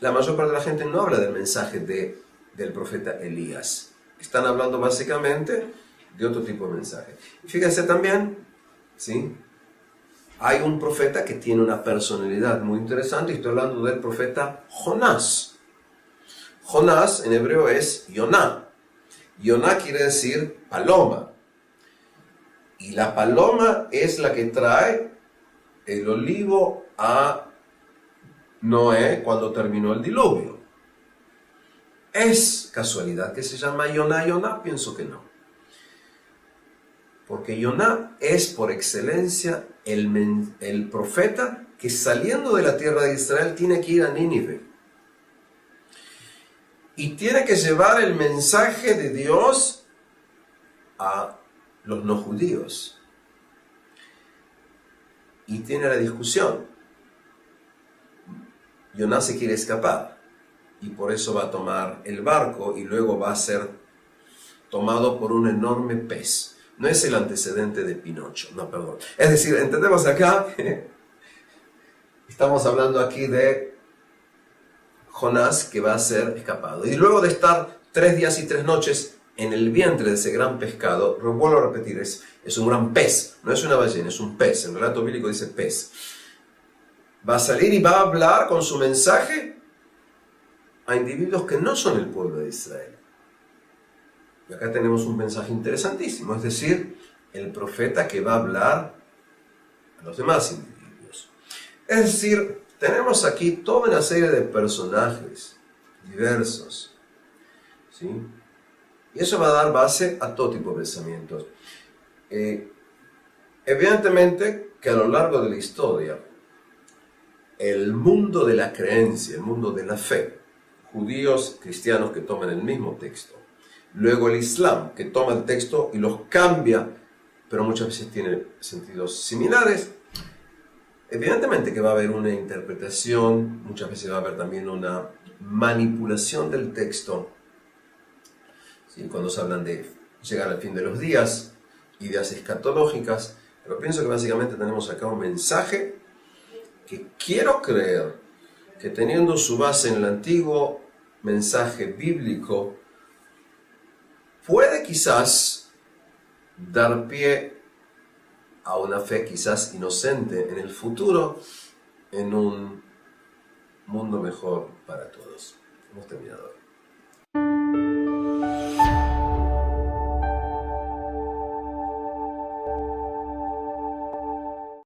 la mayor parte de la gente no habla del mensaje del profeta Elías. Están hablando básicamente de otro tipo de mensaje. Y fíjense también, ¿sí?, hay un profeta que tiene una personalidad muy interesante, y estoy hablando del profeta Jonás. Jonás en hebreo es Yoná. Yoná quiere decir paloma. Y la paloma es la que trae el olivo a Noé cuando terminó el diluvio. ¿Es casualidad que se llama Yoná Yoná? Pienso que no. Porque Yoná es por excelencia el profeta que, saliendo de la tierra de Israel, tiene que ir a Nínive. Y tiene que llevar el mensaje de Dios a los no judíos. Y tiene la discusión. Yoná se quiere escapar y por eso va a tomar el barco y luego va a ser tomado por un enorme pez. No es el antecedente de Pinocho, no, perdón. Es decir, entendemos acá, estamos hablando aquí de Jonás que va a ser escapado. Y luego de estar 3 días y 3 noches en el vientre de ese gran pescado, vuelvo a repetir, es un gran pez, no es una ballena, es un pez. El relato bíblico dice pez. Va a salir y va a hablar con su mensaje a individuos que no son el pueblo de Israel. Y acá tenemos un mensaje interesantísimo, es decir, el profeta que va a hablar a los demás individuos. Es decir, tenemos aquí toda una serie de personajes diversos, ¿sí? Y eso va a dar base a todo tipo de pensamientos. Evidentemente que a lo largo de la historia, el mundo de la creencia, el mundo de la fe, judíos, cristianos que toman el mismo texto, luego el Islam, que toma el texto y los cambia, pero muchas veces tiene sentidos similares. Evidentemente que va a haber una interpretación, muchas veces va a haber también una manipulación del texto. ¿Sí? Cuando se hablan de llegar al fin de los días, ideas escatológicas, pero pienso que básicamente tenemos acá un mensaje que quiero creer que, teniendo su base en el antiguo mensaje bíblico, puede quizás dar pie a una fe quizás inocente en el futuro, en un mundo mejor para todos.